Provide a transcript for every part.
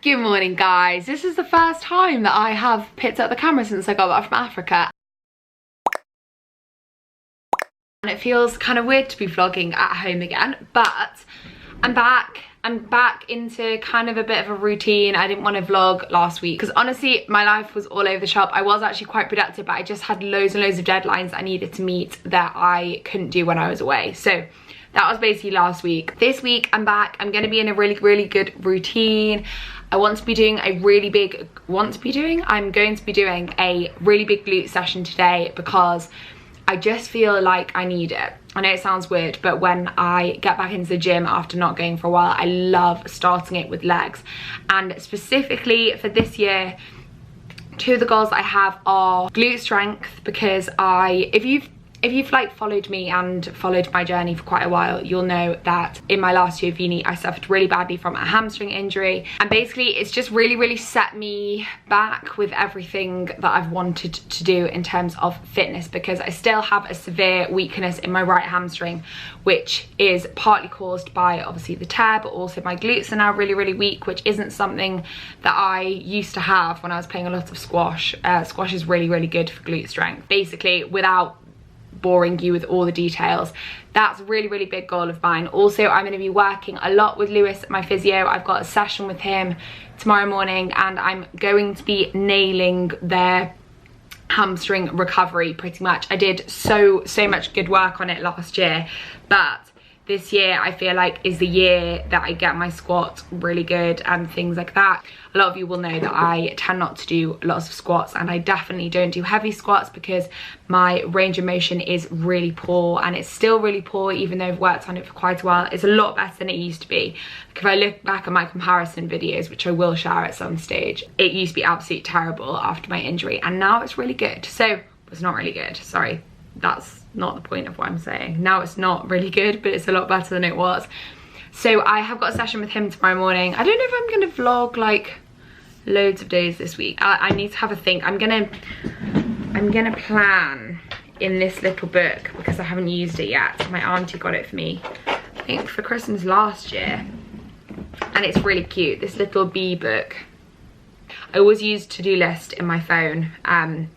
Good morning, guys. This is the first time that I have picked up the camera since I got back from Africa. And it feels kind of weird to be vlogging at home again, but I'm back. I'm back into kind of a bit of a routine. I didn't want to vlog last week because honestly my life was all over the shop. I was actually quite productive, but I just had loads and loads of deadlines I needed to meet that I couldn't do when I was away. So that was basically last week. This week I'm back. I'm going to be in a really good routine. I'm going to be doing a really big glute session today because I just feel like I need it. I know it sounds weird, but when I get back into the gym after not going for a while, I love starting it with legs. And specifically for this year, two of the goals I have are glute strength, because if you've like followed me and followed my journey for quite a while, you'll know that in my last year of uni I suffered really badly from a hamstring injury, and basically it's just really set me back with everything that I've wanted to do in terms of fitness, because I still have a severe weakness in my right hamstring, which is partly caused by obviously the tear, but also my glutes are now really weak, which isn't something that I used to have when I was playing a lot of squash. Squash is really good for glute strength. Basically, without boring you with all the details, that's a really big goal of mine. Also, I'm going to be working a lot with Lewis, my physio. I've got a session with him tomorrow morning and I'm going to be nailing their hamstring recovery pretty much. I did so much good work on it last year, but this year I feel like is the year that I get my squats really good and things like that. A lot of you will know that I tend not to do lots of squats, and I definitely don't do heavy squats because my range of motion is really poor, and it's still really poor even though I've worked on it for quite a while. It's a lot better than it used to be. Like, if I look back at my comparison videos, which I will share at some stage, it used to be absolutely terrible after my injury, and now it's really good. So it's not really good, sorry, that's not the point of what I'm saying. Now it's not really good, but it's a lot better than it was. So I have got a session with him tomorrow morning. I don't know if I'm gonna vlog like loads of days this week. I need to have a think. I'm gonna plan in this little book because I haven't used it yet. My auntie got it for me, I think for Christmas last year, and it's really cute, this little bee book. I always use to-do list in my phone, and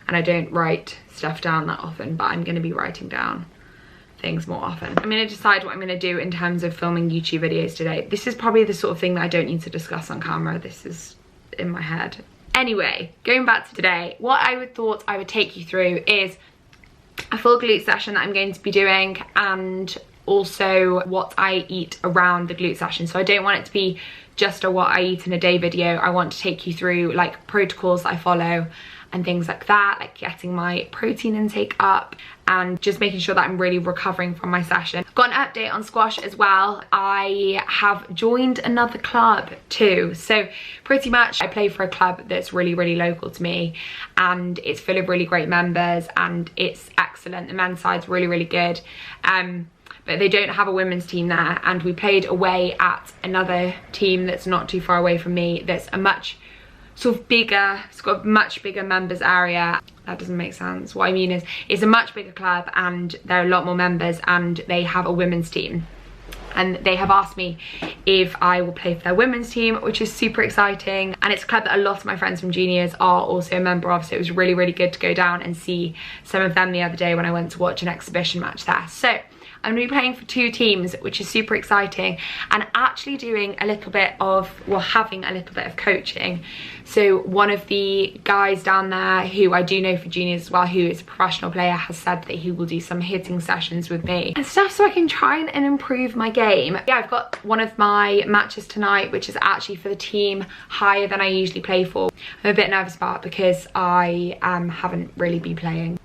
I don't write stuff down that often, but I'm going to be writing down things more often. I'm going to decide what I'm going to do in terms of filming YouTube videos today. This is probably the sort of thing that I don't need to discuss on camera. This is in my head. Anyway, going back to today, what I thought I would take you through is a full glute session that I'm going to be doing, and also what I eat around the glute session. So I don't want it to be just a what I eat in a day video. I want to take you through like protocols that I follow and things like that, like getting my protein intake up and just making sure that I'm really recovering from my session. Got an update on squash as well. I have joined another club too. So pretty much I play for a club that's really local to me, and it's full of really great members and it's excellent. The men's side's really good. But they don't have a women's team there, and we played away at another team that's not too far away from me that's a much sort of bigger, it's got a much bigger members area. That doesn't make sense. What I mean is it's a much bigger club and there are a lot more members, and they have a women's team, and they have asked me if I will play for their women's team, which is super exciting. And it's a club that a lot of my friends from juniors are also a member of, so it was really good to go down and see some of them the other day when I went to watch an exhibition match there. So I'm going to be playing for two teams, which is super exciting, and actually doing a little bit of, well, having a little bit of coaching. So one of the guys down there who I do know for juniors as well, who is a professional player, has said that he will do some hitting sessions with me and stuff so I can try and improve my game. Yeah, I've got one of my matches tonight, which is actually for the team higher than I usually play for. I'm a bit nervous about it because I haven't really been playing,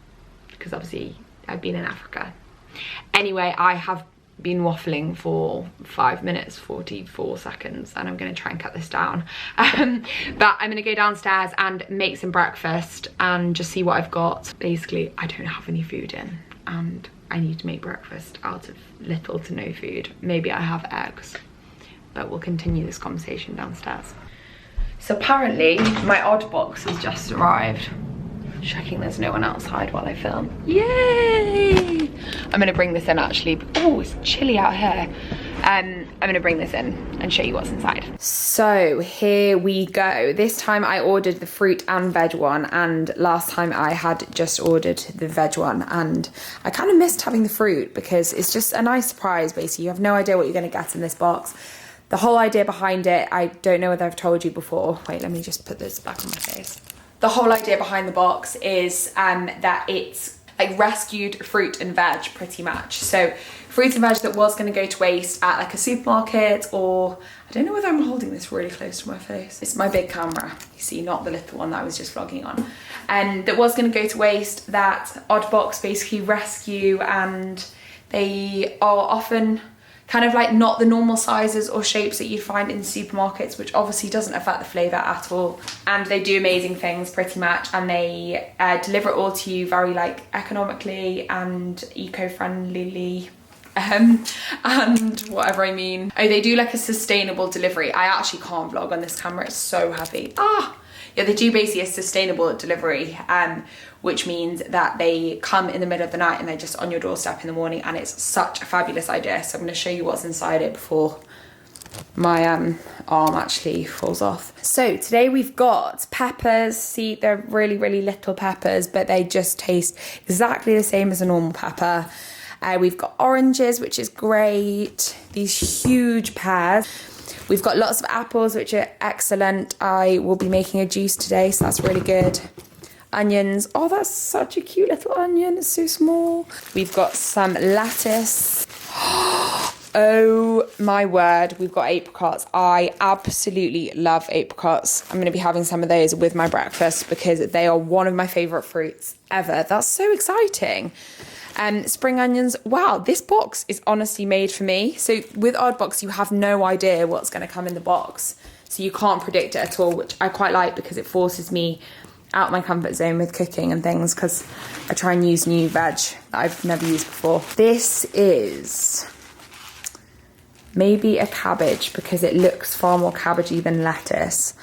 because obviously I've been in Africa. Anyway, I have been waffling for 5 minutes 44 seconds and I'm going to try and cut this down. But I'm going to go downstairs and make some breakfast and just see what I've got. Basically, I don't have any food in and I need to make breakfast out of little to no food. Maybe I have eggs, but we'll continue this conversation downstairs. So apparently my odd box has just arrived. Checking there's no one outside while I film. Yay! I'm gonna bring this in actually. Oh, it's chilly out here. I'm gonna bring this in and show you what's inside. So here we go. This time I ordered the fruit and veg one, and last time I had just ordered the veg one, and I kind of missed having the fruit because it's just a nice surprise. Basically, you have no idea what you're going to get in this box. The whole idea behind it, I don't know whether I've told you before. Wait, let me just put this back on my face. The whole idea behind the box is that it's like rescued fruit and veg pretty much. So fruit and veg that was going to go to waste at like a supermarket, or I don't know whether I'm holding this really close to my face. It's my big camera, you see, not the little one that I was just vlogging on. And that was going to go to waste, that Oddbox basically rescue, and they are often kind of like not the normal sizes or shapes that you'd find in supermarkets, which obviously doesn't affect the flavour at all. And they do amazing things pretty much, and they deliver it all to you very like economically and eco-friendlyly. And whatever I mean. Oh, they do like a sustainable delivery. I actually can't vlog on this camera, it's so heavy. Yeah, they do basically a sustainable delivery, which means that they come in the middle of the night and they're just on your doorstep in the morning, and it's such a fabulous idea. So I'm going to show you what's inside it before my arm actually falls off. So today we've got peppers. See, they're really, really little peppers, but they just taste exactly the same as a normal pepper. We've got oranges, which is great. These huge pears. We've got lots of apples, which are excellent. I will be making a juice today, so that's really good. Onions. Oh, that's such a cute little onion. It's so small. We've got some lettuce. Oh my word, we've got apricots. I absolutely love apricots. I'm going to be having some of those with my breakfast because they are one of my favourite fruits ever. That's so exciting. Spring onions. Wow, this box is honestly made for me. So with Oddbox, you have no idea what's going to come in the box. So you can't predict it at all, which I quite like because it forces me out my comfort zone with cooking and things, because I try and use new veg that I've never used before. This is maybe a cabbage because it looks far more cabbagey than lettuce.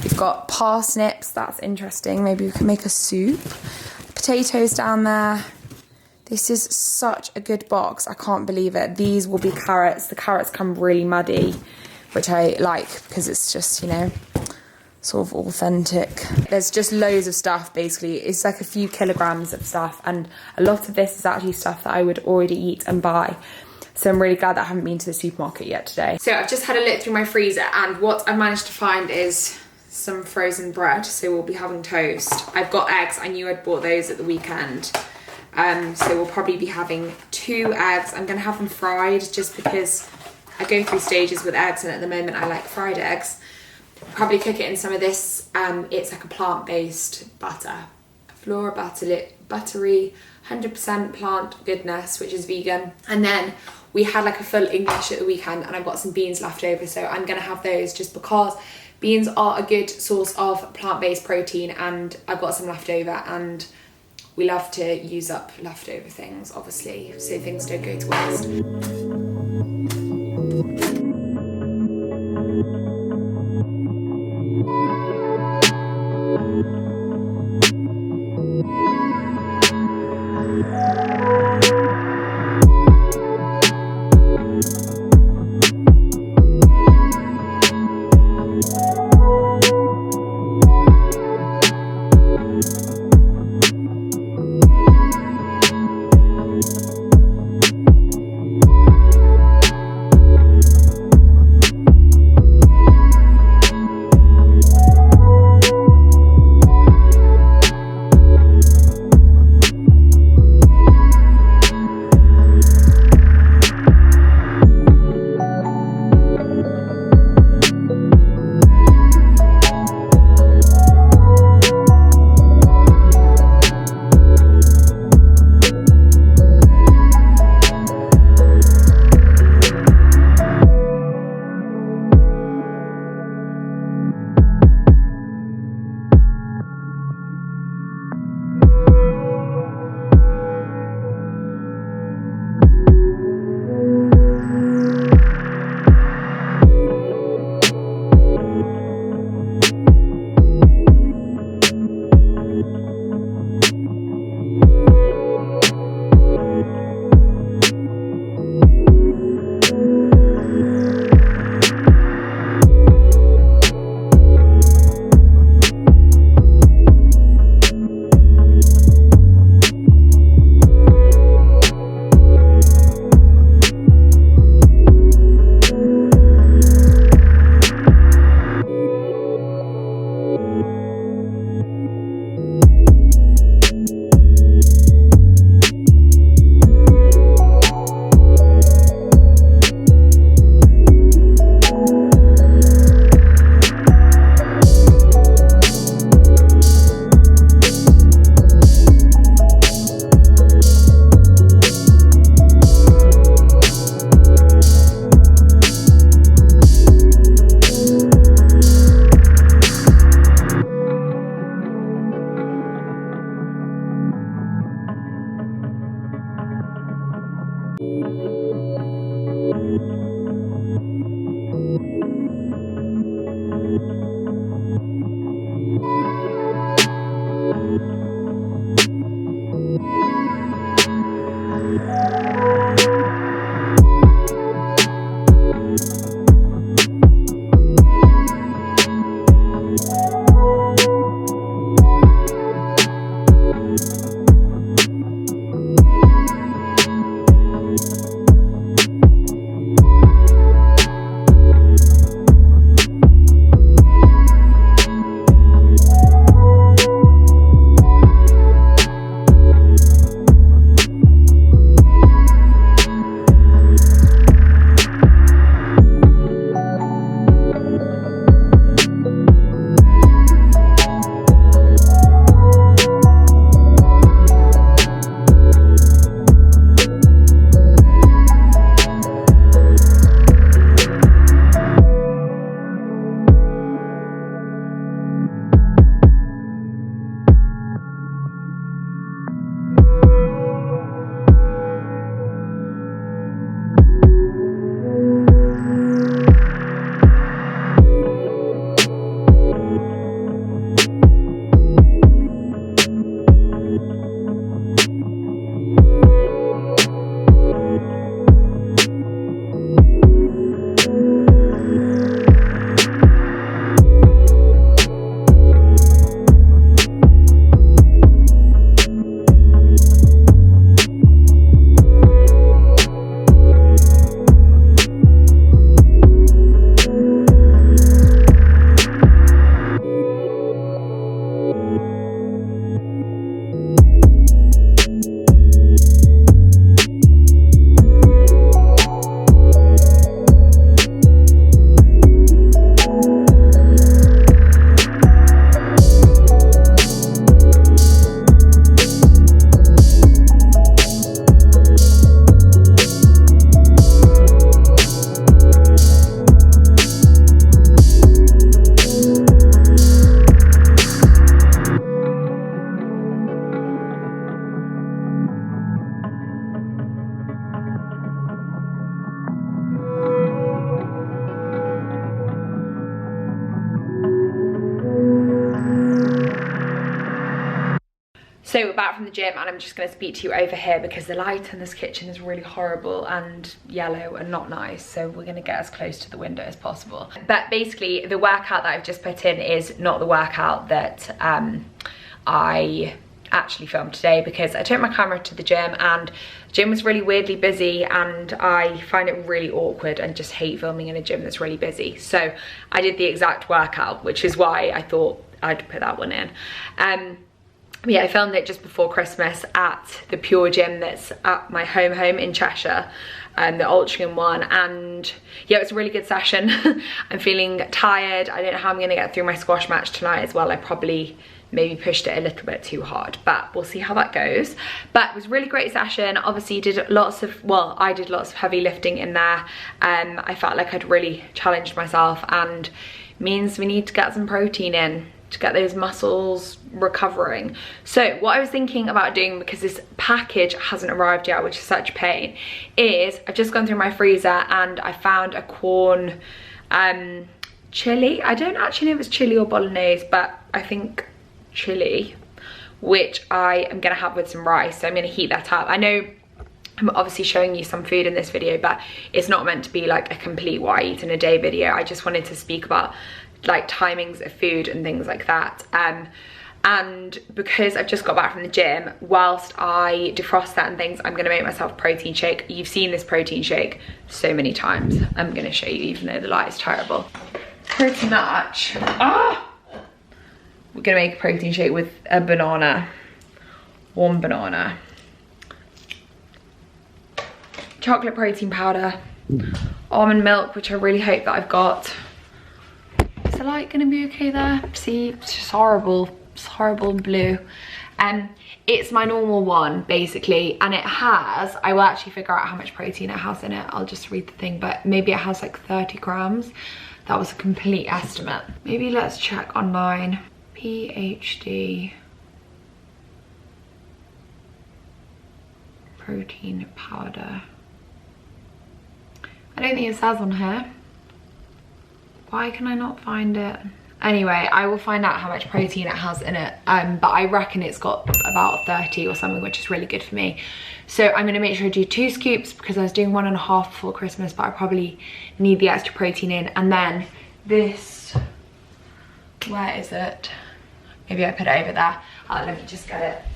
We've got parsnips. That's interesting. Maybe we can make a soup. Potatoes down there. This is such a good box. I can't believe it. These will be carrots. The carrots come really muddy, which I like because it's just, you know, sort of authentic. There's just loads of stuff, basically. It's like a few kilograms of stuff, and a lot of this is actually stuff that I would already eat and buy. So I'm really glad that I haven't been to the supermarket yet today. So I've just had a look through my freezer, and what I've managed to find is some frozen bread. So we'll be having toast. I've got eggs. I knew I'd bought those at the weekend. So we'll probably be having 2 eggs. I'm going to have them fried just because I go through stages with eggs, and at the moment I like fried eggs. Probably cook it in some of this. It's like a plant-based butter. Flora buttery, 100% plant goodness, which is vegan. And then we had like a full English at the weekend, and I've got some beans left over, so I'm going to have those just because beans are a good source of plant-based protein, and I've got some left over, and we love to use up leftover things, obviously, so things don't go to waste. So we're back from the gym and I'm just going to speak to you over here because the light in this kitchen is really horrible and yellow and not nice. So we're going to get as close to the window as possible. But basically the workout that I've just put in is not the workout that I actually filmed today, because I took my camera to the gym and the gym was really weirdly busy, and I find it really awkward and just hate filming in a gym that's really busy. So I did the exact workout, which is why I thought I'd put that one in. Yeah, I filmed it just before Christmas at the Pure Gym that's at my home in Cheshire, the Altrincham one, and yeah, it was a really good session. I'm feeling tired. I don't know how I'm gonna get through my squash match tonight as well. I probably maybe pushed it a little bit too hard, but we'll see how that goes. But it was a really great session. Obviously did lots of, well, I did lots of heavy lifting in there. I felt like I'd really challenged myself, and means we need to get some protein in to get those muscles recovering. So what I was thinking about doing, because this package hasn't arrived yet, which is such a pain, is I've just gone through my freezer and I found a corn chili. I don't actually know if it's chili or bolognese, but I think chili, which I am gonna have with some rice. So I'm gonna heat that up. I know I'm obviously showing you some food in this video, but it's not meant to be like a complete what I eat in a day video. I just wanted to speak about like timings of food and things like that. And because I've just got back from the gym, whilst I defrost that and things, I'm gonna make myself a protein shake. You've seen this protein shake so many times. I'm gonna show you even though the light is terrible. Pretty much, we're gonna make a protein shake with a banana, one banana, chocolate protein powder, almond milk, which I really hope that I've got. Is the light gonna be okay there? See, it's just horrible. It's horrible and blue. It's my normal one basically, and it has, I will actually figure out how much protein it has in it. I'll just read the thing, but maybe it has like 30 grams. That was a complete estimate. Maybe let's check online. PhD protein powder. I don't think it says on here. Why can I not find it? Anyway, I will find out how much protein it has in it, but I reckon it's got about 30 or something, which is really good for me. So I'm gonna make sure I do 2 scoops because I was doing 1.5 before Christmas, but I probably need the extra protein in. And then this, where is it? Maybe I put it over there. Let me just get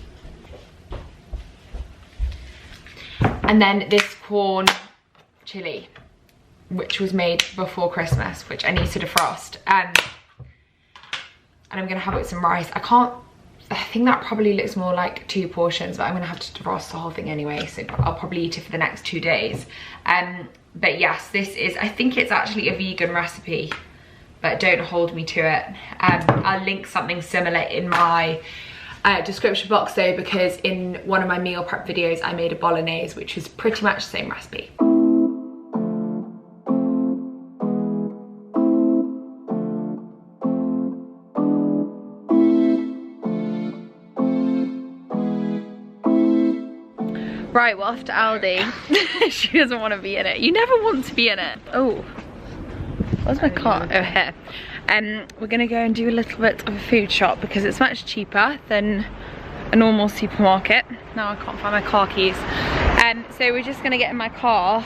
it. And then this corn chili, which was made before Christmas, which I need to defrost. And I'm gonna have it with some rice. I think that probably looks more like 2 portions, but I'm gonna have to defrost the whole thing anyway, so I'll probably eat it for the next 2 days. But yes, this is, I think it's actually a vegan recipe, but don't hold me to it. I'll link something similar in my description box though, because in one of my meal prep videos I made a bolognese, which is pretty much the same recipe. Right, we're off to Aldi. She doesn't want to be in it. You never want to be in it. Oh, where's my car? Oh, here. We're gonna go and do a little bit of a food shop because it's much cheaper than a normal supermarket. Now I can't find my car keys. So we're just gonna get in my car,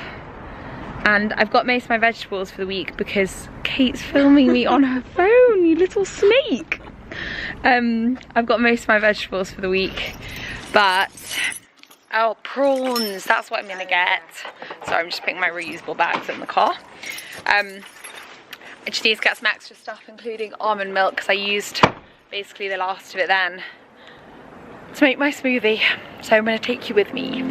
and I've got most of my vegetables for the week because Kate's filming me on her phone, you little snake. I've got most of my vegetables for the week, but oh, prawns, that's what I'm gonna get. So I'm just putting my reusable bags in the car. I just need to get some extra stuff, including almond milk, because I used basically the last of it then to make my smoothie. So I'm gonna take you with me.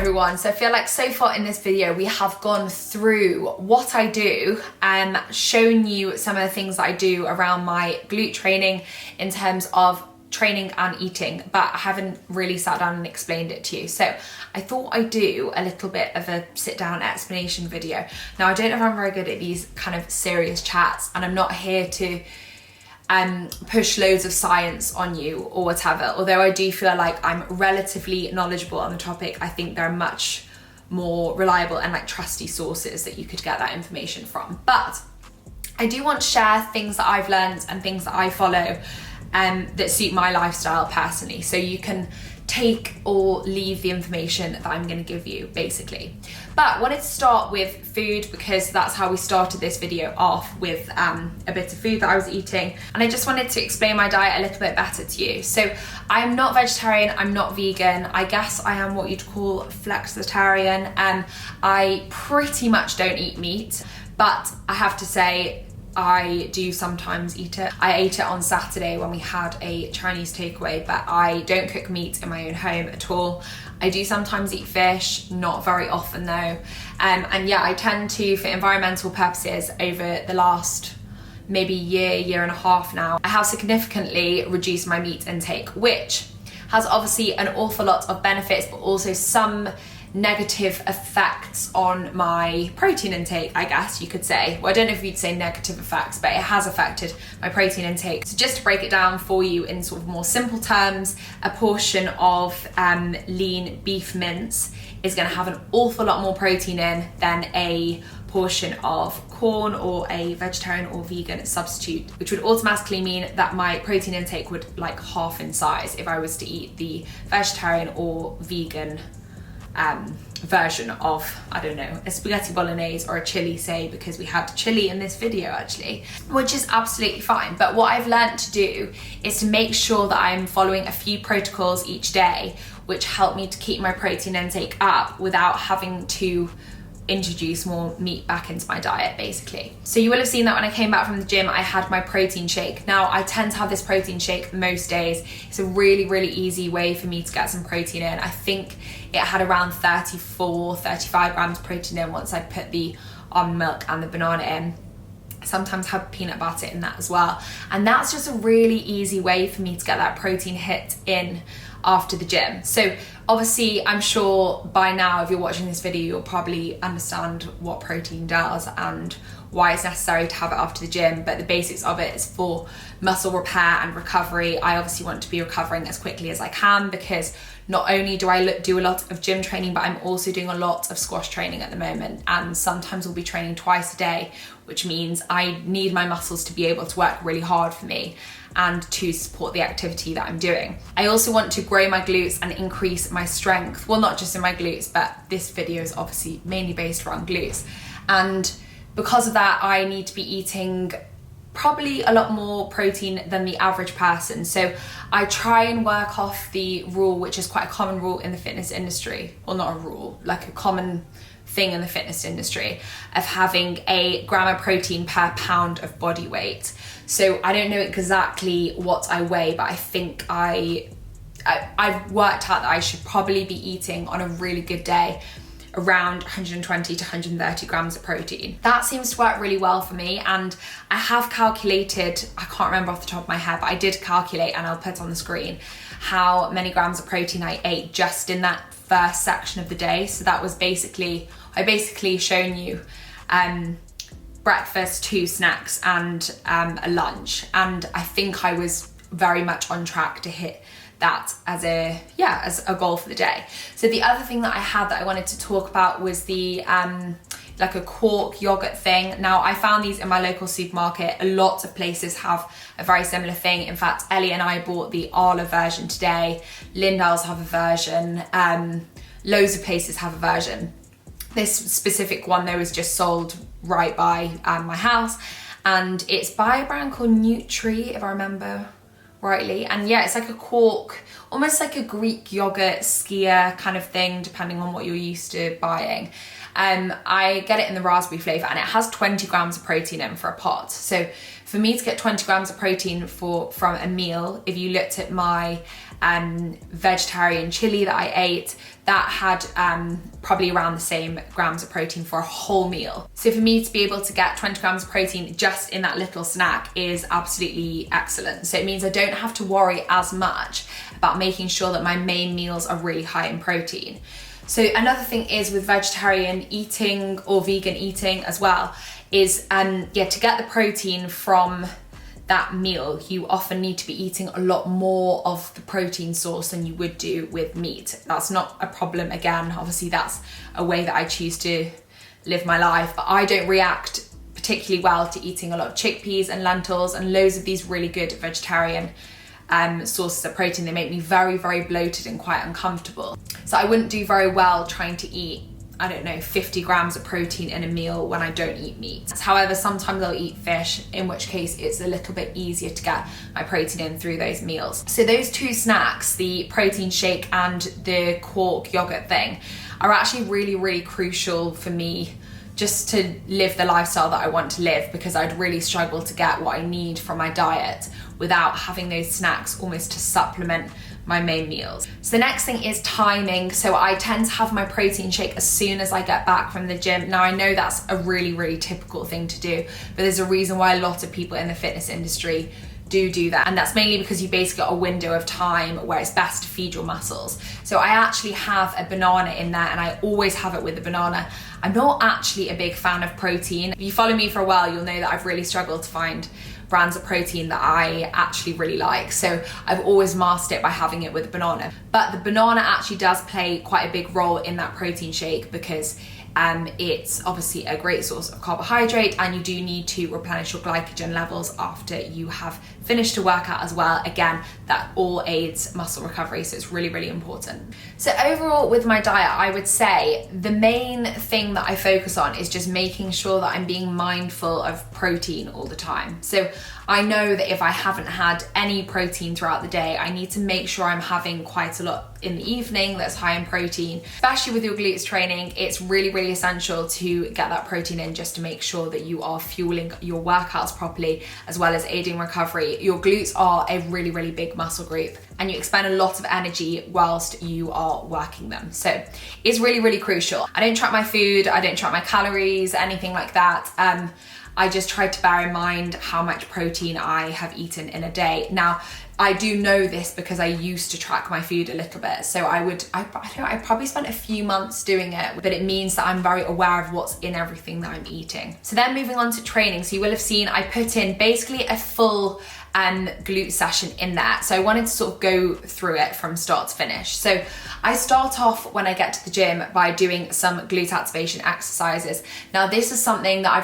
everyone. So I feel like so far in this video we have gone through what I do and shown you some of the things that I do around my glute training in terms of training and eating, but I haven't really sat down and explained it to you. So I thought I'd do a little bit of a sit down explanation video. Now I don't know if I'm very good at these kind of serious chats, and I'm not here to push loads of science on you or whatever. Although I do feel like I'm relatively knowledgeable on the topic, I think there are much more reliable and like trusty sources that you could get that information from. But I do want to share things that I've learned and things that I follow that suit my lifestyle personally. So you can take or leave the information that I'm going to give you, basically. But I wanted to start with food because that's how we started this video off, with a bit of food that I was eating. And I just wanted to explain my diet a little bit better to you. So I'm not vegetarian, I'm not vegan. I guess I am what you'd call flexitarian. I pretty much don't eat meat, but I have to say, I do sometimes eat it. I ate it on Saturday when we had a Chinese takeaway, but I don't cook meat in my own home at all. I do sometimes eat fish, not very often though. And yeah, I tend to, for environmental purposes, over the last maybe year and a half now, I have significantly reduced my meat intake, which has obviously an awful lot of benefits, but also some negative effects on my protein intake, I guess you could say. Well, I don't know if you'd say negative effects, but it has affected my protein intake. So just to break it down for you in sort of more simple terms, a portion of lean beef mince is going to have an awful lot more protein in than a portion of corn or a vegetarian or vegan substitute, which would automatically mean that my protein intake would like half in size if I was to eat the vegetarian or vegan version of, I don't know, a spaghetti bolognese or a chili, say, because we had chili in this video actually, which is absolutely fine. But what I've learned to do is to make sure that I'm following a few protocols each day which help me to keep my protein intake up without having to introduce more meat back into my diet, basically. So you will have seen that when I came back from the gym, I had my protein shake. Now I tend to have this protein shake most days. It's a really easy way for me to get some protein in. I think it had around 35 grams protein in once I put the almond milk and the banana in. Sometimes have peanut butter in that as well. And that's just a really easy way for me to get that protein hit in after the gym. So obviously, I'm sure by now, if you're watching this video, you'll probably understand what protein does and why it's necessary to have it after the gym. But the basics of it is for muscle repair and recovery. I obviously want to be recovering as quickly as I can, because not only do I do a lot of gym training, but I'm also doing a lot of squash training at the moment. And sometimes we'll be training twice a day, which means I need my muscles to be able to work really hard for me and to support the activity that I'm doing. I also want to grow my glutes and increase my strength. Well, not just in my glutes, but this video is obviously mainly based around glutes. And because of that, I need to be eating probably a lot more protein than the average person. So I try and work off the rule, which is quite a common rule in the fitness industry. Well, not a rule, like a common thing in the fitness industry, of having a gram of protein per pound of body weight. So I don't know exactly what I weigh, but I think I've worked out that I should probably be eating on a really good day around 120 to 130 grams of protein. That seems to work really well for me, and I have calculated, I can't remember off the top of my head, but I did calculate, and I'll put on the screen, how many grams of protein I ate just in that first section of the day. So that was I basically shown you breakfast, 2 snacks and a lunch, and I think I was very much on track to hit that as a goal for the day. So the other thing that I had that I wanted to talk about was the like a quark yogurt thing. Now I found these in my local supermarket. A lot of places have a very similar thing. In fact, Ellie and I bought the Arla version today. Lindell's have a version. Loads of places have a version. This specific one though is just sold right by my house, and it's by a brand called Nutri, if I remember rightly. And yeah, it's like a quark, almost like a Greek yogurt skier kind of thing, depending on what you're used to buying. I get it in the raspberry flavour, and it has 20 grams of protein in for a pot. So for me to get 20 grams of protein from a meal, if you looked at my vegetarian chili that I ate, that had probably around the same grams of protein for a whole meal. So for me to be able to get 20 grams of protein just in that little snack is absolutely excellent. So it means I don't have to worry as much about making sure that my main meals are really high in protein. So another thing is with vegetarian eating or vegan eating as well is to get the protein from that meal, you often need to be eating a lot more of the protein source than you would do with meat. That's not a problem. Again, obviously that's a way that I choose to live my life, but I don't react particularly well to eating a lot of chickpeas and lentils and loads of these really good vegetarian sources of protein. They make me very, very bloated and quite uncomfortable. So I wouldn't do very well trying to eat, I don't know, 50 grams of protein in a meal when I don't eat meat. However, sometimes I'll eat fish, in which case it's a little bit easier to get my protein in through those meals. So those two snacks, the protein shake and the quark yogurt thing, are actually really, really crucial for me just to live the lifestyle that I want to live, because I'd really struggle to get what I need from my diet without having those snacks almost to supplement my main meals. So the next thing is timing. So I tend to have my protein shake as soon as I get back from the gym. Now I know that's a really, really typical thing to do, but there's a reason why a lot of people in the fitness industry do that, and that's mainly because you basically got a window of time where it's best to feed your muscles. So I actually have a banana in there, and I always have it with the banana. I'm not actually a big fan of protein. If you follow me for a while, you'll know that I've really struggled to find brands of protein that I actually really like. So I've always masked it by having it with a banana. But the banana actually does play quite a big role in that protein shake, because it's obviously a great source of carbohydrate, and you do need to replenish your glycogen levels after you have finished a workout as well. Again, that all aids muscle recovery, so it's really, really important. So overall with my diet, I would say the main thing that I focus on is just making sure that I'm being mindful of protein all the time. So I know that if I haven't had any protein throughout the day, I need to make sure I'm having quite a lot in the evening that's high in protein. Especially with your glutes training, it's really, really essential to get that protein in, just to make sure that you are fueling your workouts properly, as well as aiding recovery. Your glutes are a really, really big muscle group, and you expend a lot of energy whilst you are working them. So it's really, really crucial. I don't track my food, I don't track my calories, anything like that. I just try to bear in mind how much protein I have eaten in a day. Now, I do know this because I used to track my food a little bit. So I probably spent a few months doing it, but it means that I'm very aware of what's in everything that I'm eating. So then moving on to training. So you will have seen I put in basically a full glute session in there. So I wanted to sort of go through it from start to finish. So I start off when I get to the gym by doing some glute activation exercises. Now this is something that I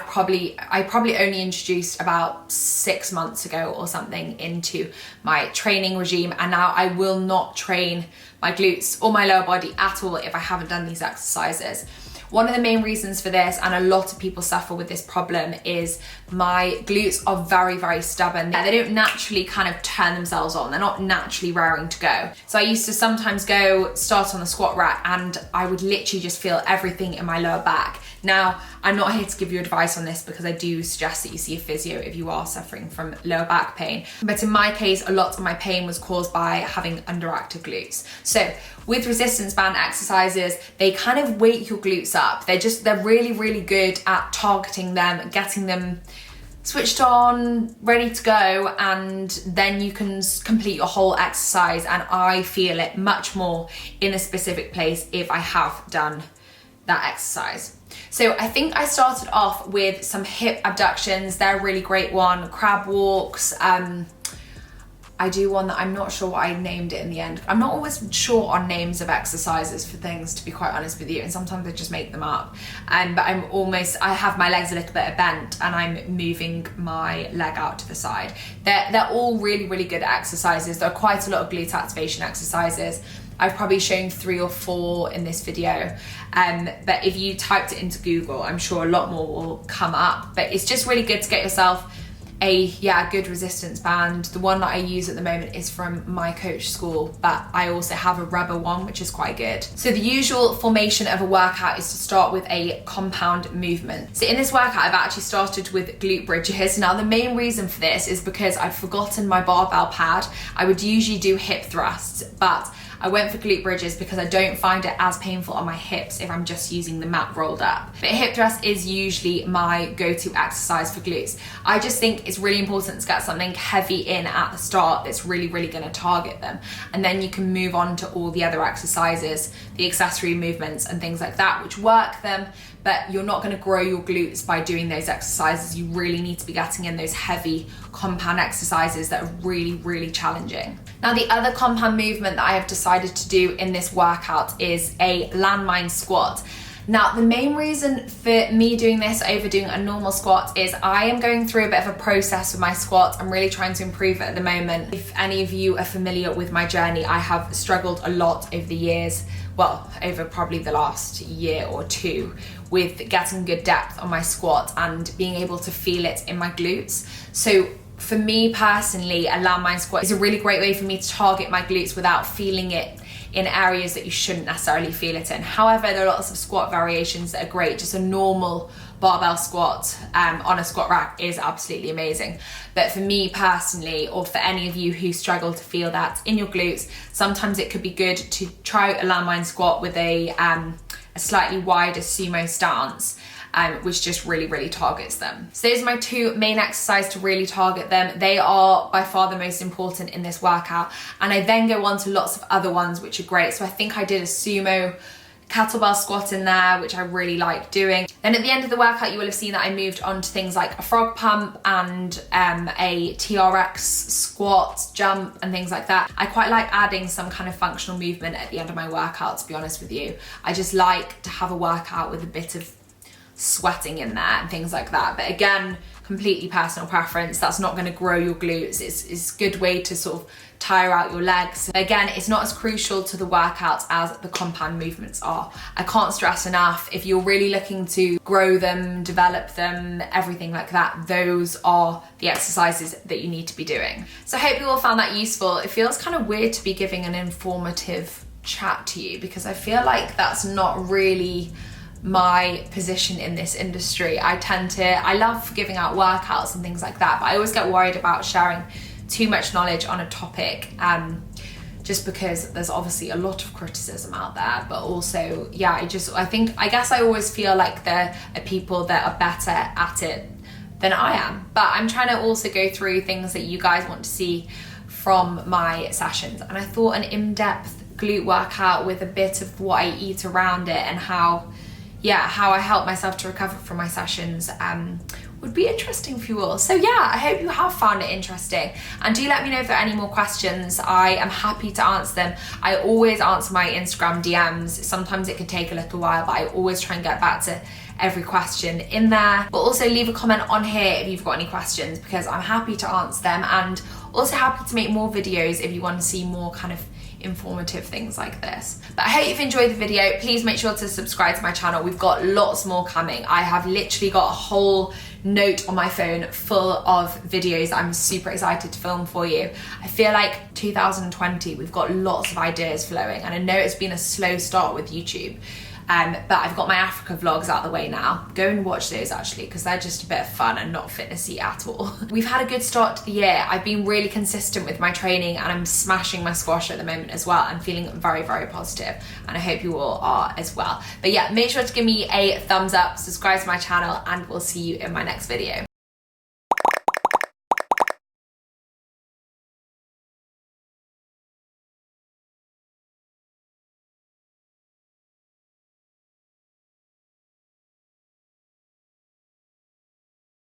probably only introduced about 6 months ago or something into my training regime, and now I will not train my glutes or my lower body at all if I haven't done these exercises. One of the main reasons for this, and a lot of people suffer with this problem, is my glutes are very, very stubborn. They don't naturally kind of turn themselves on. They're not naturally raring to go. So I used to sometimes start on the squat rack, and I would literally just feel everything in my lower back. Now, I'm not here to give you advice on this, because I do suggest that you see a physio if you are suffering from lower back pain. But in my case, a lot of my pain was caused by having underactive glutes. So with resistance band exercises, they kind of wake your glutes up. They're really, really good at targeting them, getting them switched on, ready to go, and then you can complete your whole exercise. And I feel it much more in a specific place if I have done that exercise. So I think I started off with some hip abductions. They're a really great one. Crab walks. I do one that I'm not sure what I named it in the end. I'm not always sure on names of exercises for things, to be quite honest with you, and sometimes I just make them up. But I have my legs a little bit bent, and I'm moving my leg out to the side. They're all really, really good exercises. There are quite a lot of glute activation exercises. I've probably shown 3 or 4 in this video, but if you typed it into Google, I'm sure a lot more will come up. But it's just really good to get yourself a good resistance band. The one that I use at the moment is from my coach school, but I also have a rubber one, which is quite good. So the usual formation of a workout is to start with a compound movement. So in this workout, I've actually started with glute bridges. Now the main reason for this is because I'd forgotten my barbell pad. I would usually do hip thrusts, but I went for glute bridges because I don't find it as painful on my hips if I'm just using the mat rolled up. But hip thrust is usually my go-to exercise for glutes. I just think it's really important to get something heavy in at the start that's really, really gonna target them. And then you can move on to all the other exercises, the accessory movements and things like that, which work them, but you're not gonna grow your glutes by doing those exercises. You really need to be getting in those heavy compound exercises that are really, really challenging. Now, the other compound movement that I have decided to do in this workout is a landmine squat. Now, the main reason for me doing this over doing a normal squat is I am going through a bit of a process with my squat. I'm really trying to improve it at the moment. If any of you are familiar with my journey, I have struggled a lot over the years, well, over probably the last year or two, with getting good depth on my squat and being able to feel it in my glutes. So for me personally, a landmine squat is a really great way for me to target my glutes without feeling it in areas that you shouldn't necessarily feel it in. However, there are lots of squat variations that are great. Just a normal barbell squat on a squat rack is absolutely amazing. But for me personally, or for any of you who struggle to feel that in your glutes, sometimes it could be good to try a landmine squat with a slightly wider sumo stance, which just really, really targets them. So those are my two main exercises to really target them. They are by far the most important in this workout. And I then go on to lots of other ones, which are great. So I think I did a sumo kettlebell squat in there, which I really like doing. Then at the end of the workout, you will have seen that I moved on to things like a frog pump and a TRX squat, jump and things like that. I quite like adding some kind of functional movement at the end of my workout, to be honest with you. I just like to have a workout with a bit of sweating in there and things like that. But again, completely personal preference. That's not going to grow your glutes. It's a good way to sort of tire out your legs. Again, it's not as crucial to the workouts as the compound movements are. I can't stress enough, if you're really looking to grow them, develop them, everything like that, those are the exercises that you need to be doing. So I hope you all found that useful. It feels kind of weird to be giving an informative chat to you because I feel like that's not really my position in this industry. I love giving out workouts and things like that, but I always get worried about sharing too much knowledge on a topic, just because there's obviously a lot of criticism out there, but also, yeah, I guess I always feel like there are people that are better at it than I am, but I'm trying to also go through things that you guys want to see from my sessions, and I thought an in-depth glute workout with a bit of what I eat around it and how I help myself to recover from my sessions would be interesting for you all. So yeah, I hope you have found it interesting, and do let me know if there are any more questions. I am happy to answer them. I always answer my Instagram DMs. Sometimes it could take a little while, but I always try and get back to every question in there. But also leave a comment on here if you've got any questions, because I'm happy to answer them, and also happy to make more videos if you want to see more kind of informative things like this. But I hope you've enjoyed the video. Please make sure to subscribe to my channel. We've got lots more coming. I have literally got a whole note on my phone full of videos I'm super excited to film for you. I feel like 2020, we've got lots of ideas flowing, and I know it's been a slow start with YouTube. But I've got my Africa vlogs out the way now. Go and watch those actually, because they're just a bit of fun and not fitnessy at all. We've had a good start to the year. I've been really consistent with my training, and I'm smashing my squash at the moment as well. I'm feeling very, very positive, and I hope you all are as well. But yeah, make sure to give me a thumbs up, subscribe to my channel, and we'll see you in my next video.